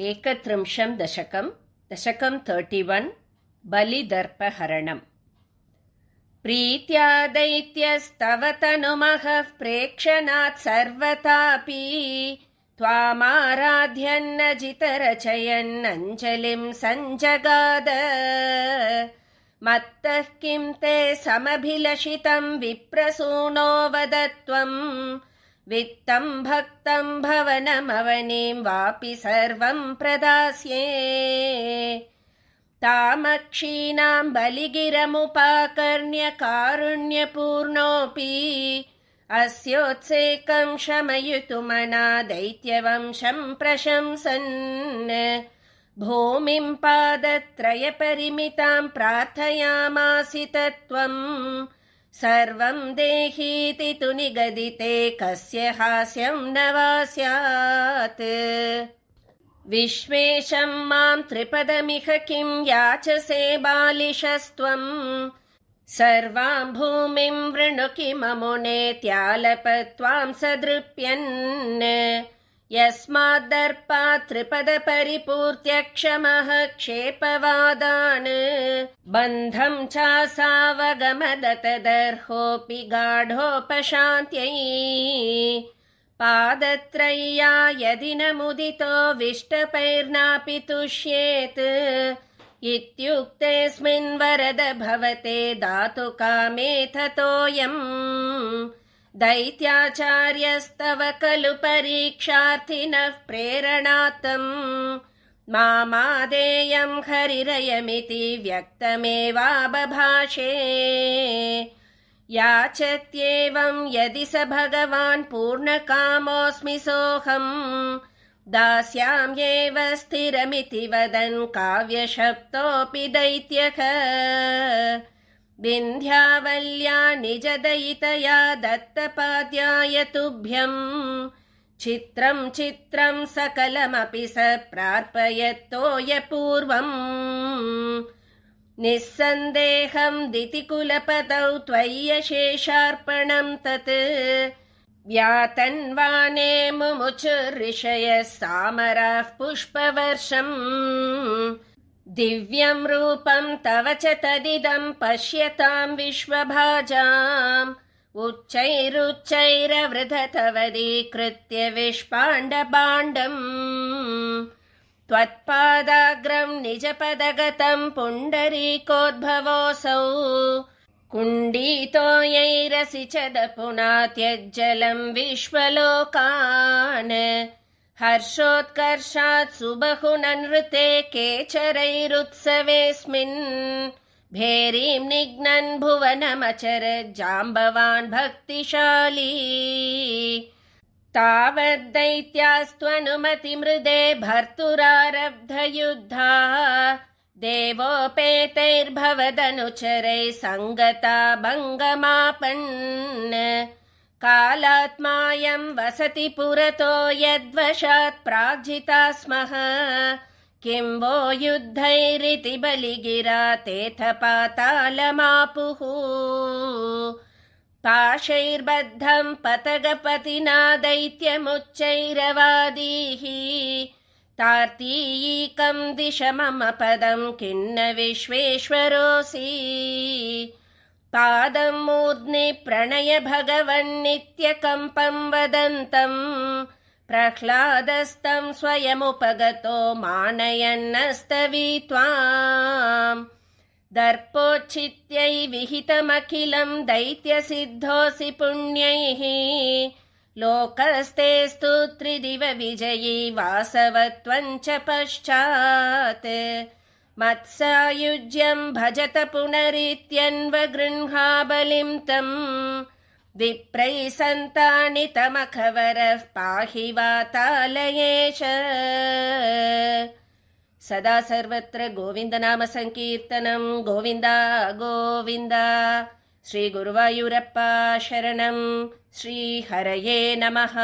एकत्रिंशं दशकं 31 बलिदर्पहरणम्। प्रीत्या दैत्यस्तव तनुमहः प्रेक्षणात् सर्वतापि त्वामाराध्यन्न जितरचयन्नञ्जलिं सञ्जगाद। मत्तः किं ते समभिलषितं विप्रसूनो वद त्वं वित्तं भक्तं भवनमवनीं वापि सर्वं प्रदास्ये। तामक्षीणां बलिगिरमुपाकर्ण्य कारुण्यपूर्णोऽपि अस्योत्सेकं शमयितुमना दैत्यवंशं प्रशंसन् भूमिं पादत्रयपरिमितां प्रार्थयामासि तत्त्वं सर्वं देहीति तु निगदिते कस्य हास्यं न वा स्यात्। विश्वेशं मां त्रिपदमिह किं याचसे बालिशस्त्वं सर्वां भूमिं वृणु किममुनेत्यालपत्वां सदृप्यन्। यस्माद्दर्पात् त्रिपदपरिपूर्त्यक्षमः क्षेपवादान् बन्धं चासावगमदतदर्होऽपि गाढोपशान्त्यै। पादत्रय्या यदि न मुदितो विष्टपैर्नापि तुष्येत् इत्युक्तेऽस्मिन् वरद भवते दातु कामे ततोऽयम्। दैत्याचार्यस्तव खलु परीक्षार्थिनः प्रेरणात्तं मामादेयं हरिरयमिति व्यक्तमेवाबभाषे। याचत्येवं यदि स भगवान् पूर्णकामोऽस्मि सोऽहं दास्याम्येव स्थिरमिति वदन् काव्यशब्दोऽपि दैत्यः। विन्ध्यावल्या निजदयितया दत्तपाद्याय तुभ्यं चित्रं चित्रं सकलमपि स प्रार्पयत्तोयपूर्वम्। निस्सन्देहं दितिकुलपतौ त्वय्यशेषार्पणं तत् व्यातन्वाने मुमुचुर्ऋषयः सामराः पुष्पवर्षम्। दिव्यं रूपं तव च तदिदं पश्यतां विश्वभाजाम् उच्चैरुच्चैरवृधतवदीकृत्य विष्पाण्डबाण्डम्। त्वत्पादाग्रं निजपदगतं पुण्डरीकोद्भवोऽसौ कुण्डीतो यैरसि च दपुनात्यज्जलं विश्वलोकान्। हर्षोत्कर्षात् सुबहुननृते केचरैरुत्सवेऽस्मिन् भेरीं निघ्नन् भुवनमचरज्जाम्बवान् भक्तिशाली। तावद्दैत्यास्त्वनुमतिमृदे भर्तुरारब्धयुद्धा देवोपेतैर्भवदनुचरैः सङ्गता भङ्गमापन्। कालात्मायं वसति पुरतो यद्वशात् प्राग्जिता स्मः किं वो युद्धैरिति बलिगिरा तेथ पातालमापुः। पाशैर्बद्धं पतगपतिना दैत्यमुच्चैरवादीः तार्तीयीकं दिश मम पदं किन्न विश्वेश्वरोऽसि। पादं मूर्ध्नि प्रणय भगवन्नित्यकम्पं वदन्तं प्रह्लादस्तं स्वयमुपगतो मानयन्नस्तवीत्वाम्। दर्पोच्छित्यै विहितमखिलं दैत्यसिद्धोऽसि पुण्यैः लोकस्तेस्तु त्रिदिव विजयी वासवत्वं च पश्चात्। मत्सायुज्यं भजत पुनरित्यन्वगृह्णाबलिं तं विप्रैः सन्तानितमखवरः पाहि वातालयेश। सदा सर्वत्र गोविन्दनाम संकीर्तनं गोविन्द गोविन्द। श्री गुरुवायूरप्पा शरणं। श्री हरये नमः।